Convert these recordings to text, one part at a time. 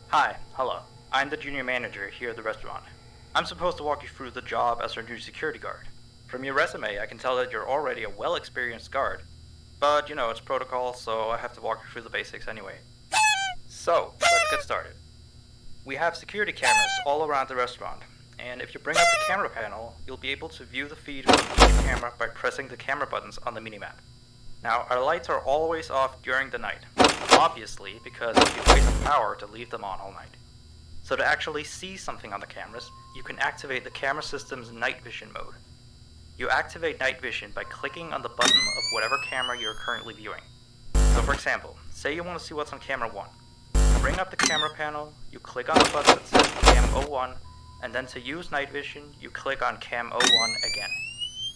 Hi, hello. I'm the junior manager here at the restaurant. I'm supposed to walk you through the job as our new security guard. From your resume, I can tell that you're already a well-experienced guard. But you know, it's protocol, so I have to walk you through the basics anyway. So, let's get started. We have security cameras all around the restaurant, and if you bring up the camera panel, you'll be able to view the feed from each camera by pressing the camera buttons on the minimap. Now, our lights are always off during the night, obviously because it would waste power to leave them on all night. So to actually see something on the cameras, you can activate the camera system's night vision mode. You activate night vision by clicking on the button of whatever camera you're currently viewing. So for example, say you want to see what's on camera 1. Bring up the camera panel, you click on the button that says Cam 01, and then to use night vision, you click on Cam 01 again.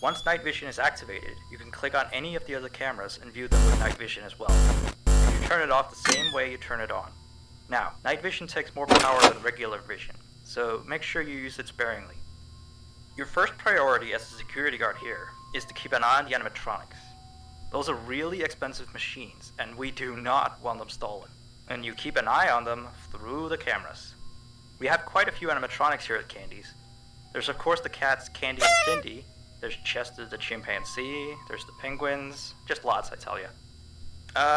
Once night vision is activated, you can click on any of the other cameras and view them with night vision as well. And you turn it off the same way you turn it on. Now, night vision takes more power than regular vision, so make sure you use it sparingly. Your first priority as a security guard here is to keep an eye on the animatronics. Those are really expensive machines, and we do not want them stolen. And you keep an eye on them through the cameras. We have quite a few animatronics here at Candy's. There's of course the cats Candy and Cindy, there's Chester the chimpanzee, there's the penguins, just lots I tell ya.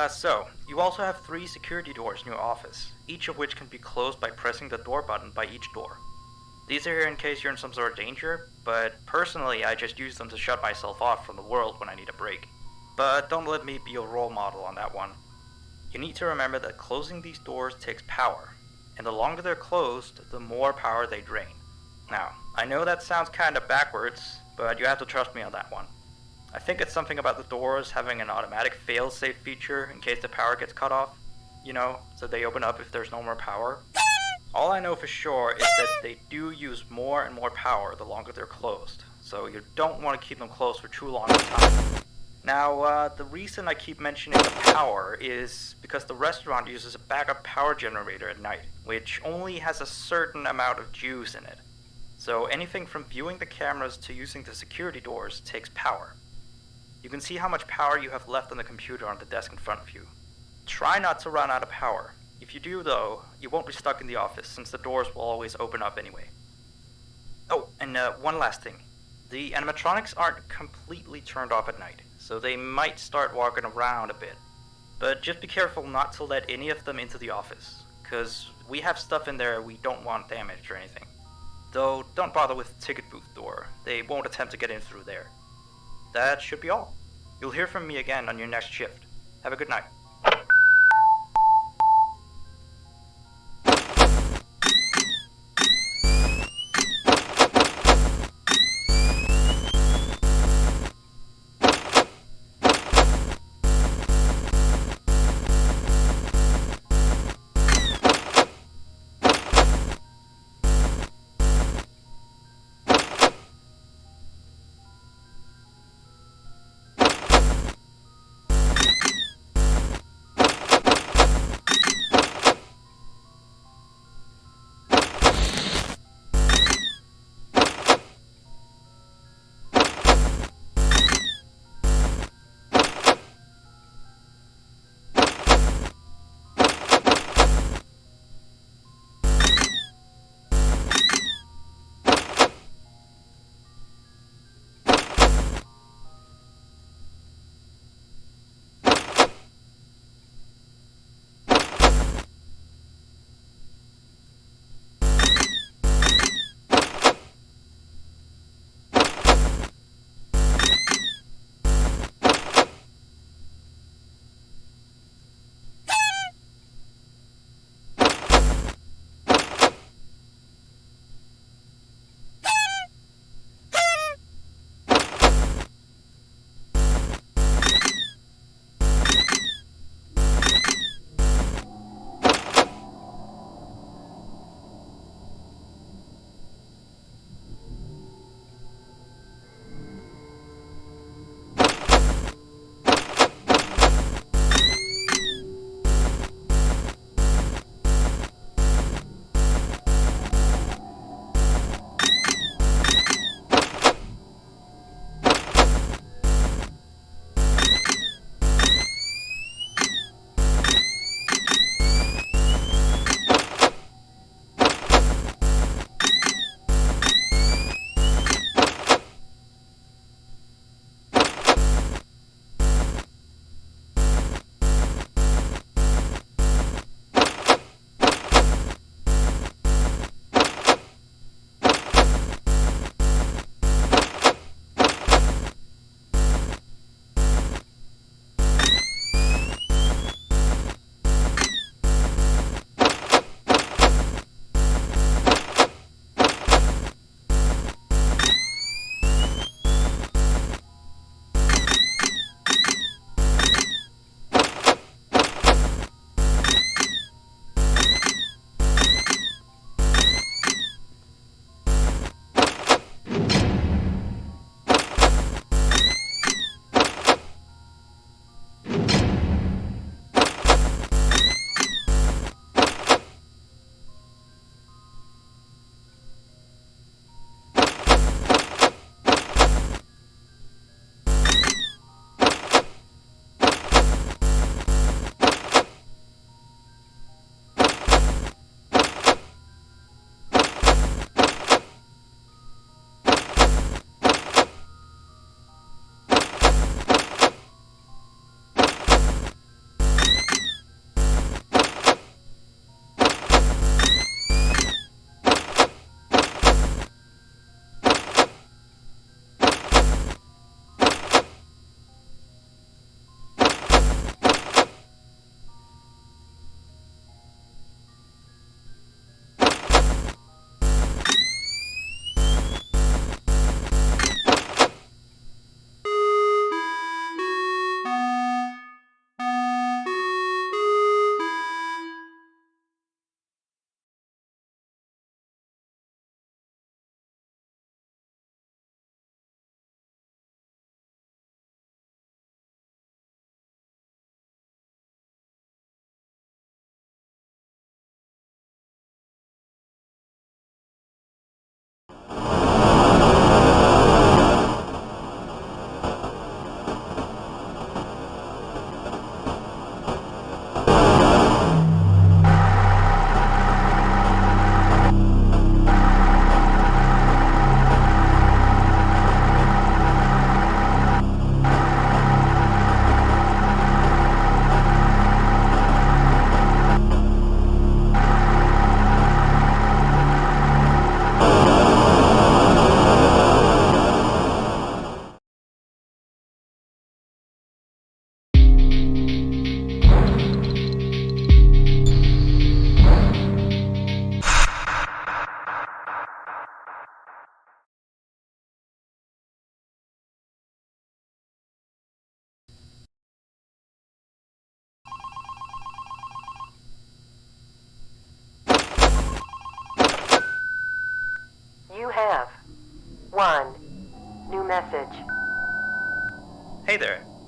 So, you also have 3 security doors in your office, each of which can be closed by pressing the door button by each door. These are here in case you're in some sort of danger, but personally I just use them to shut myself off from the world when I need a break. But don't let me be your role model on that one. You need to remember that closing these doors takes power, and the longer they're closed, the more power they drain. Now, I know that sounds kinda backwards, but you have to trust me on that one. I think it's something about the doors having an automatic fail-safe feature in case the power gets cut off. You know, so they open up if there's no more power. All I know for sure is that they do use more and more power the longer they're closed, so you don't want to keep them closed for too long a time. Now, the reason I keep mentioning the power is because the restaurant uses a backup power generator at night, which only has a certain amount of juice in it. So anything from viewing the cameras to using the security doors takes power. You can see how much power you have left on the computer on the desk in front of you. Try not to run out of power. If you do though, you won't be stuck in the office since the doors will always open up anyway. Oh, and one last thing. The animatronics aren't completely turned off at night, so they might start walking around a bit. But just be careful not to let any of them into the office, cause we have stuff in there we don't want damaged or anything. Though, don't bother with the ticket booth door, they won't attempt to get in through there. That should be all. You'll hear from me again on your next shift. Have a good night.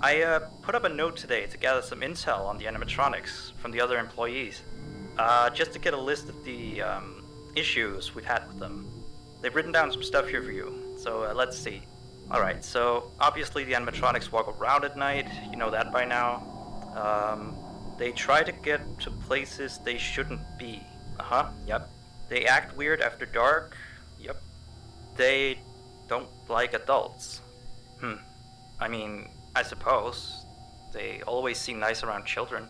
I put up a note today to gather some intel on the animatronics from the other employees, just to get a list of the issues we've had with them. They've written down some stuff here for you, so let's see. Alright, so obviously the animatronics walk around at night, you know that by now. They try to get to places they shouldn't be. Yep. They act weird after dark. Yep. They don't like adults. I mean, I suppose. They always seem nice around children.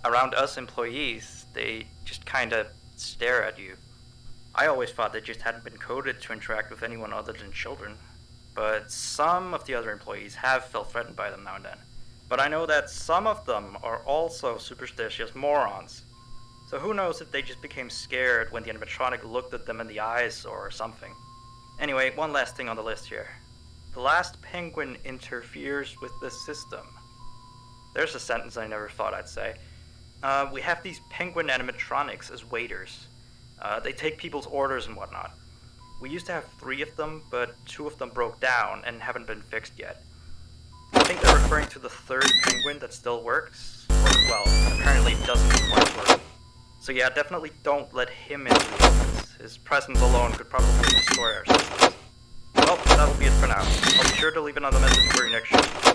Around us employees, they just kinda stare at you. I always thought they just hadn't been coded to interact with anyone other than children. But some of the other employees have felt threatened by them now and then. But I know that some of them are also superstitious morons. So who knows if they just became scared when the animatronic looked at them in the eyes or something. Anyway, one last thing on the list here. The last penguin interferes with the system. There's a sentence I never thought I'd say. We have these penguin animatronics as waiters. They take people's orders and whatnot. We used to have 3 of them, but 2 of them broke down and haven't been fixed yet. I think they're referring to the 3rd penguin that still works. Or, well, apparently doesn't quite work. So yeah, definitely don't let him into the office. His presence alone could probably destroy our systems. Well, that'll be it for now. I'll be sure to leave another message for your next show.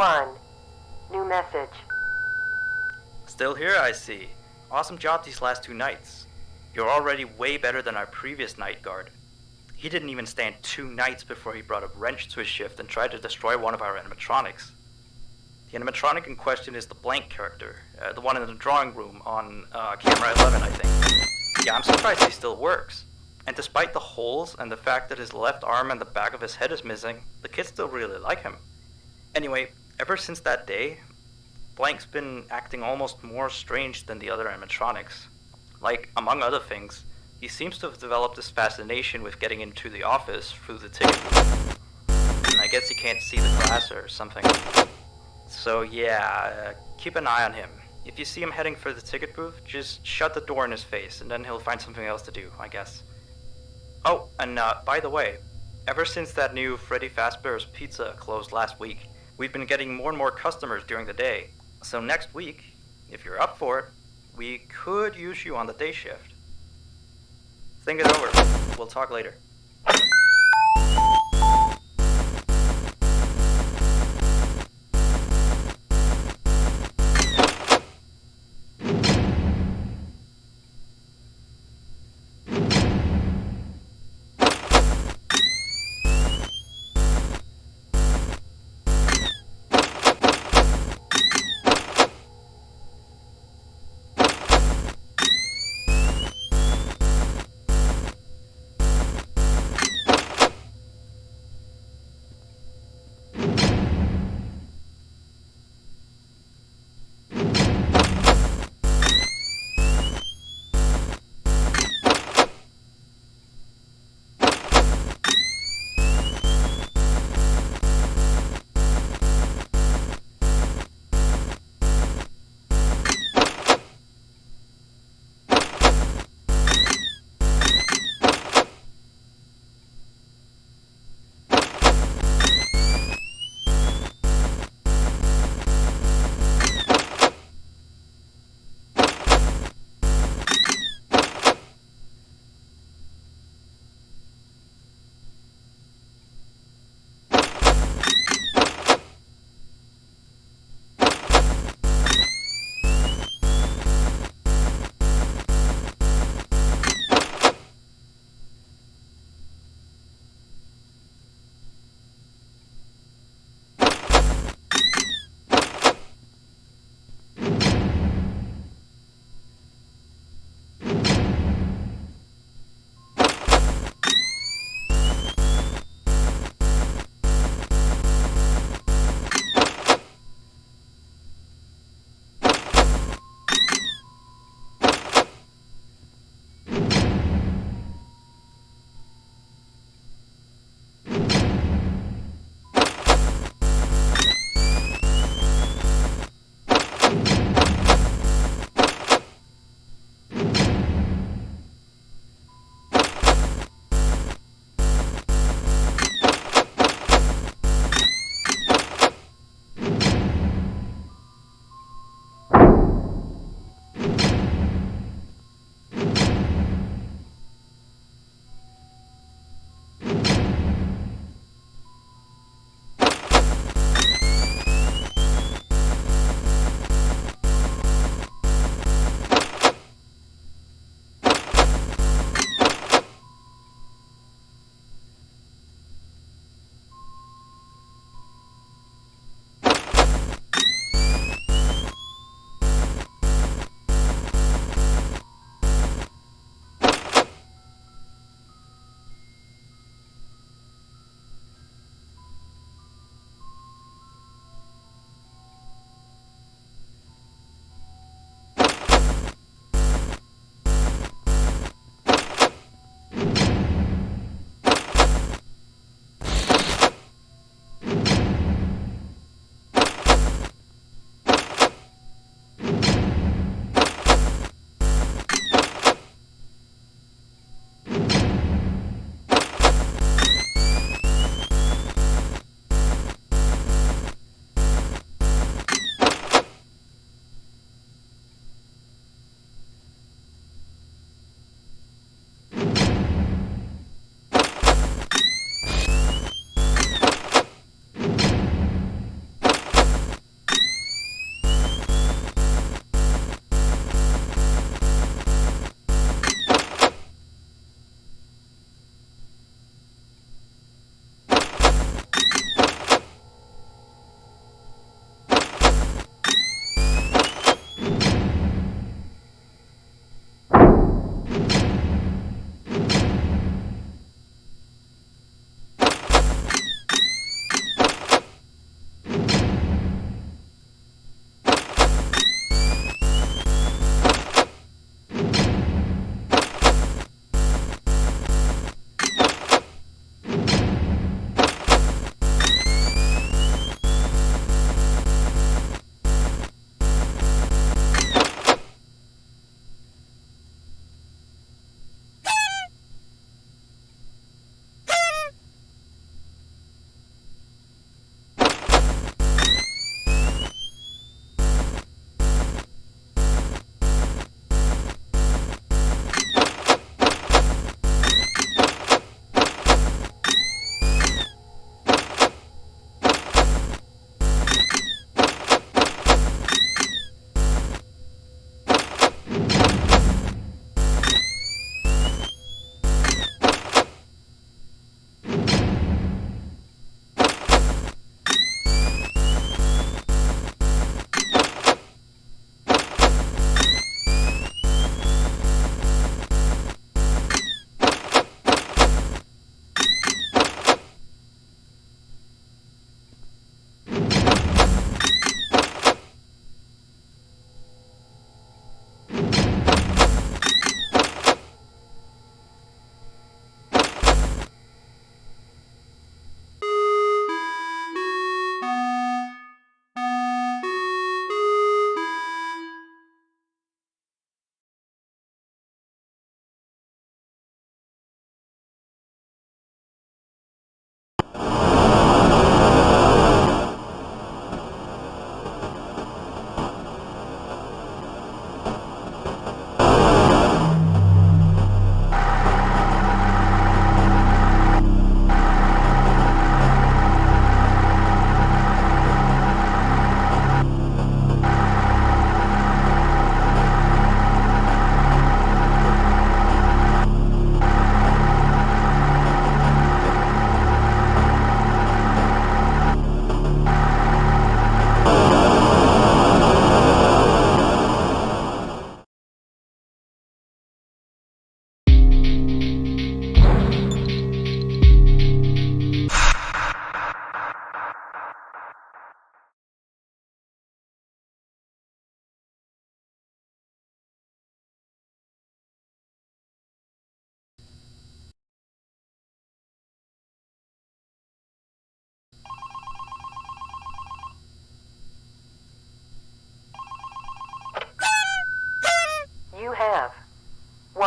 1. New message. Still here, I see. Awesome job these last 2 nights. You're already way better than our previous night guard. He didn't even stand 2 nights before he brought a wrench to his shift and tried to destroy one of our animatronics. The animatronic in question is the Blank character, the one in the drawing room on camera 11, I think. Yeah, I'm surprised he still works. And despite the holes and the fact that his left arm and the back of his head is missing, the kids still really like him. Anyway, ever since that day, Blank's been acting almost more strange than the other animatronics. Like, among other things, he seems to have developed this fascination with getting into the office through the ticket booth. And I guess he can't see the glass or something. So yeah, keep an eye on him. If you see him heading for the ticket booth, just shut the door in his face, and then he'll find something else to do, I guess. Oh, and by the way, ever since that new Freddy Fazbear's Pizza closed last week, we've been getting more and more customers during the day. So next week, if you're up for it, we could use you on the day shift. Think it over. We'll talk later.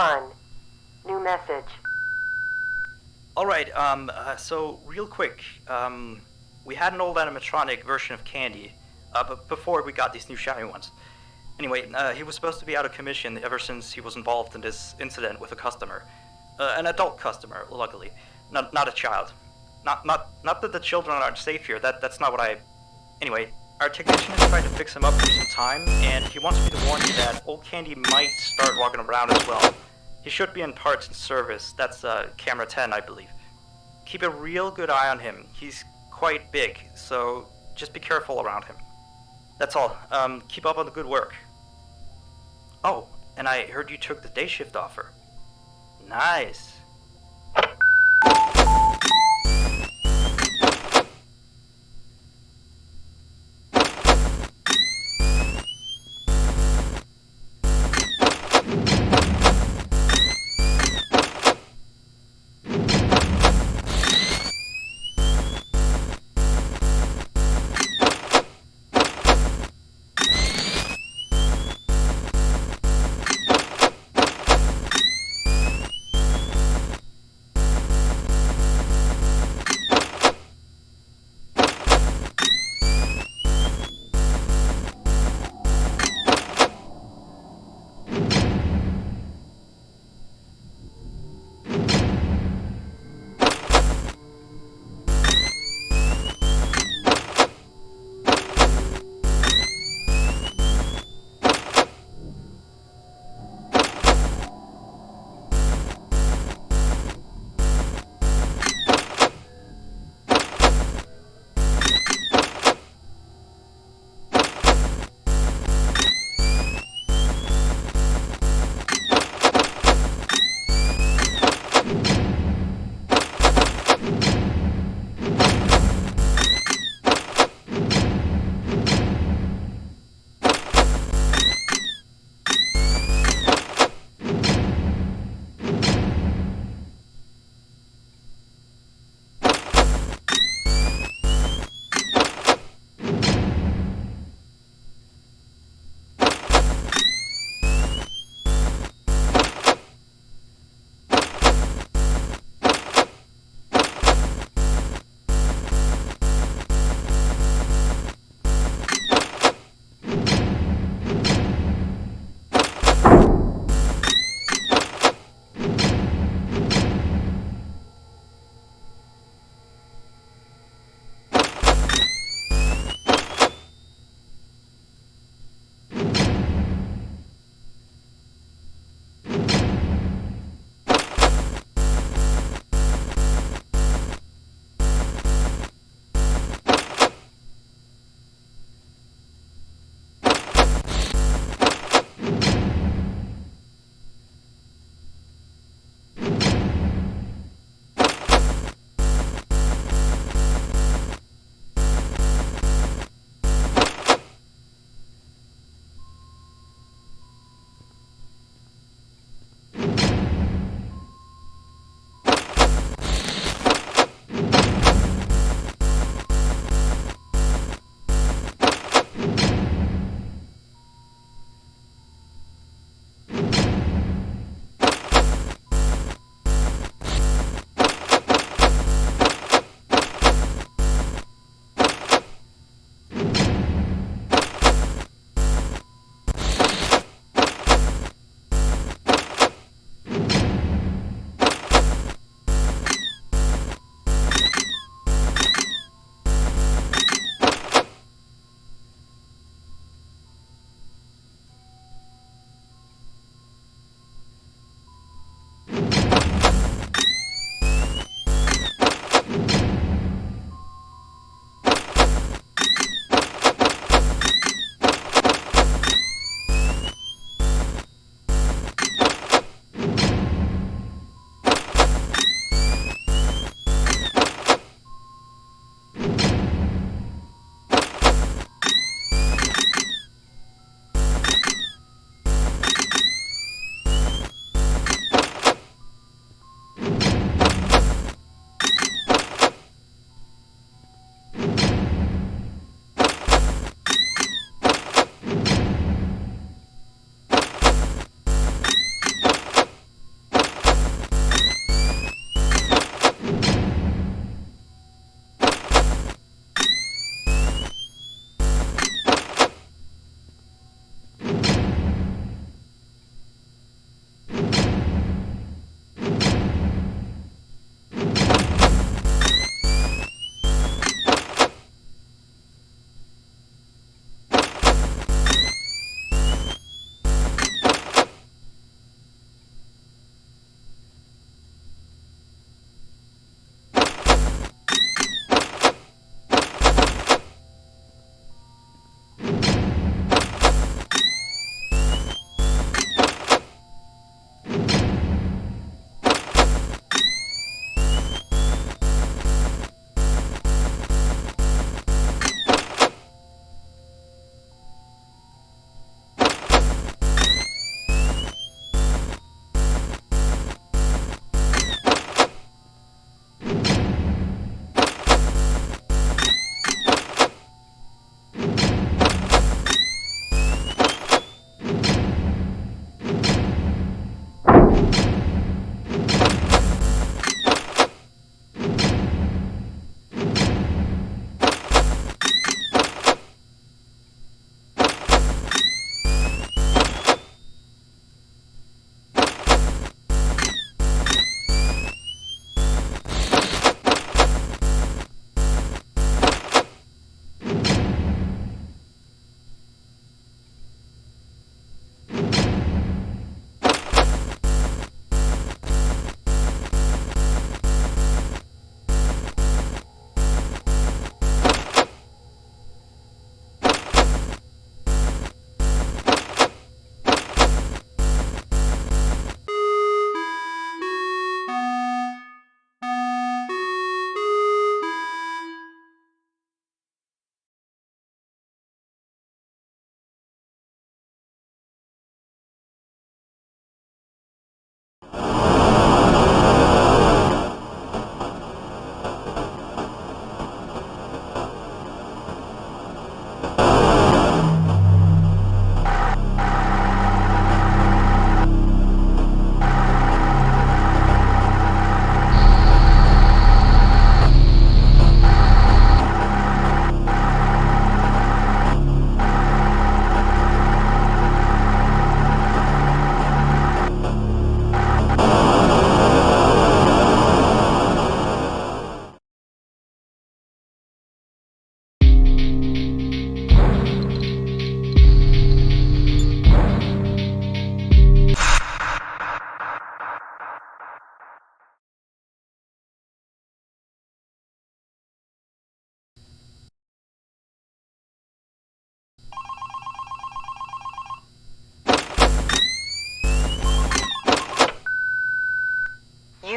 1. New message. Alright, so real quick, we had an old animatronic version of Candy, but before we got these new shiny ones. Anyway, he was supposed to be out of commission ever since he was involved in this incident with a customer. An adult customer, luckily. Not a child. Not that the children aren't safe here, that's not what I... Anyway, our technician is trying to fix him up for some time, and he wants me to warn you that old Candy might start walking around as well. He should be in parts and service. That's camera 10, I believe. Keep a real good eye on him. He's quite big, so just be careful around him. That's all. Keep up on the good work. Oh, and I heard you took the day shift offer. Nice.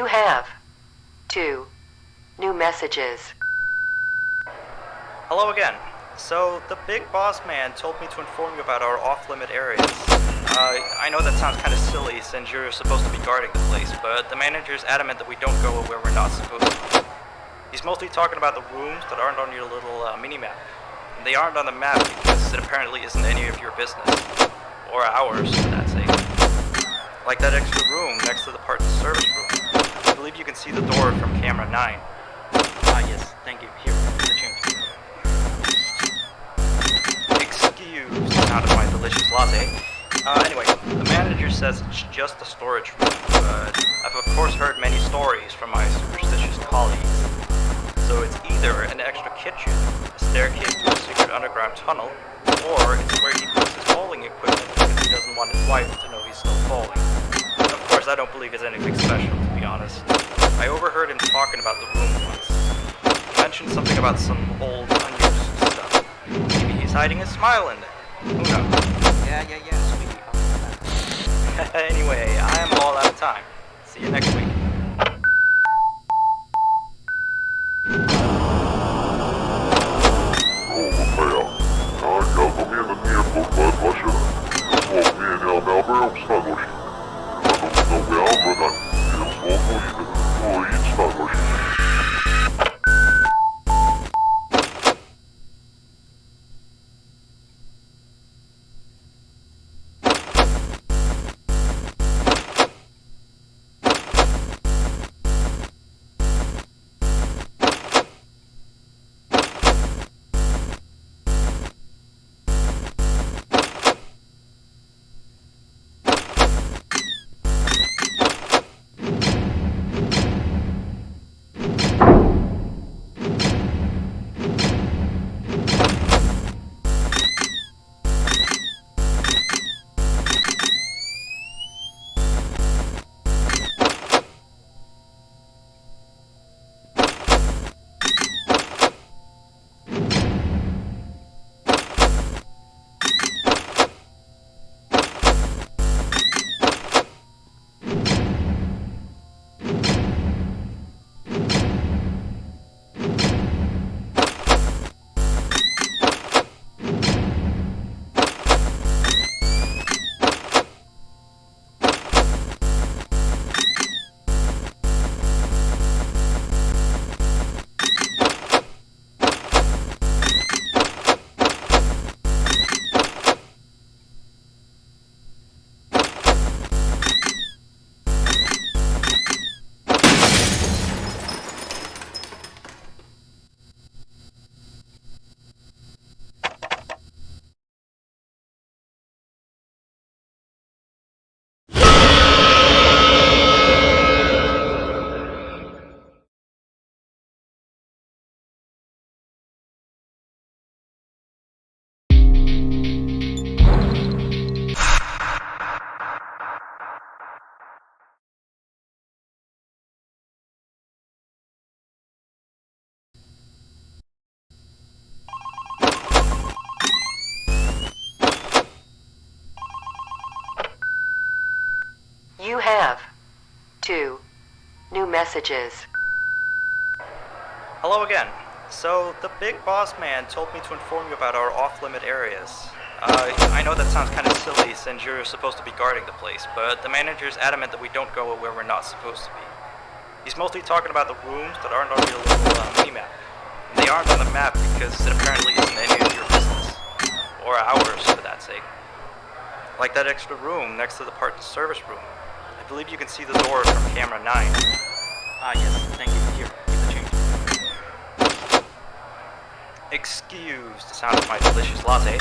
You have 2 new messages. Hello again. So, the big boss man told me to inform you about our off-limit areas. I know that sounds kind of silly since you're supposed to be guarding the place, but the manager's adamant that we don't go where we're not supposed to be. He's mostly talking about the rooms that aren't on your little mini-map. And they aren't on the map because it apparently isn't any of your business. Or ours, for that sake. Like that extra room next to the parts service room. I believe you can see the door from camera 9. Yes, thank you. Here, the change. Excuse the sound of my delicious latte. Anyway, the manager says it's just a storage room, but I've of course heard many stories from my superstitious colleagues. So it's either an extra kitchen, a staircase to a secret underground tunnel, or it's where he puts his bowling equipment because he doesn't want his wife to know he's still bowling. Of course, I don't believe it's anything special, to be honest. I overheard him talking about the room once. He mentioned something about some old, unused stuff. Maybe he's hiding a smile in there. Who knows? Yeah, sweetie. Anyway, I am all out of time. See you next week. You have 2 new messages. Hello again. So, the big boss man told me to inform you about our off-limit areas. I know that sounds kind of silly since you're supposed to be guarding the place, but the manager's adamant that we don't go where we're not supposed to be. He's mostly talking about the rooms that aren't on your little mini-map. And they aren't on the map because it apparently isn't any of your business. Or ours, for that sake. Like that extra room next to the parts service room. I believe you can see the door from camera 9. Yes, thank you. Here, keep the change. Excuse the sound of my delicious latte.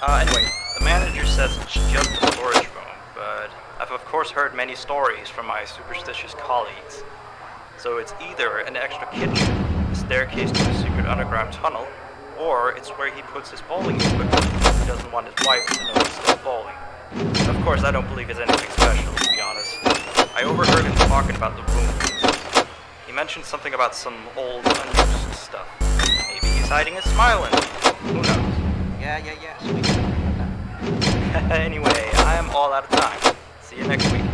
Anyway, the manager says it's just a storage room, but I've of course heard many stories from my superstitious colleagues. So it's either an extra kitchen, a staircase to a secret underground tunnel, or it's where he puts his bowling equipment because he doesn't want his wife to know he's still bowling. Of course, I don't believe it's anything special, to be honest. I overheard him talking about the room once. He mentioned something about some old, unused stuff. Maybe he's hiding a smile in there. Who knows? Yeah, sweet. Anyway, I am all out of time. See you next week.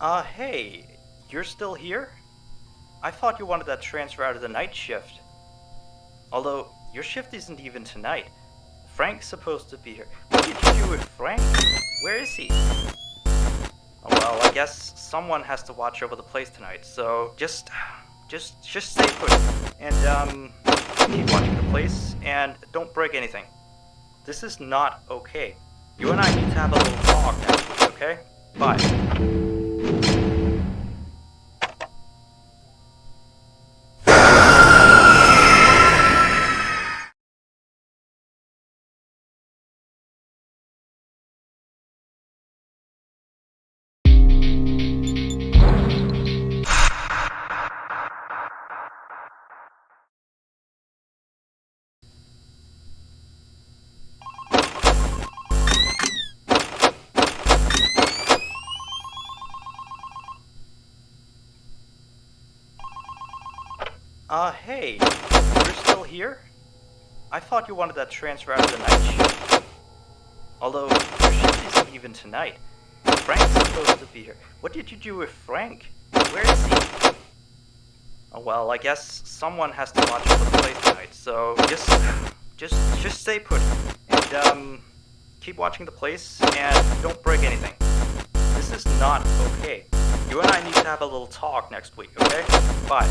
Hey, you're still here? I thought you wanted that transfer out of the night shift. Although, your shift isn't even tonight. Frank's supposed to be here. What did you do with Frank? Where is he? Oh, well, I guess someone has to watch over the place tonight, so just stay put. And, keep watching the place, and don't break anything. This is not okay. You and I need to have a little talk next week, okay? Bye. Hey, you're still here? I thought you wanted that transfer out of the night shift. Although, your shift isn't even tonight. Frank's supposed to be here. What did you do with Frank? Where is he? Oh, well, I guess someone has to watch over the place tonight, so just stay put. And, keep watching the place, and don't break anything. This is not okay. You and I need to have a little talk next week, okay? Bye.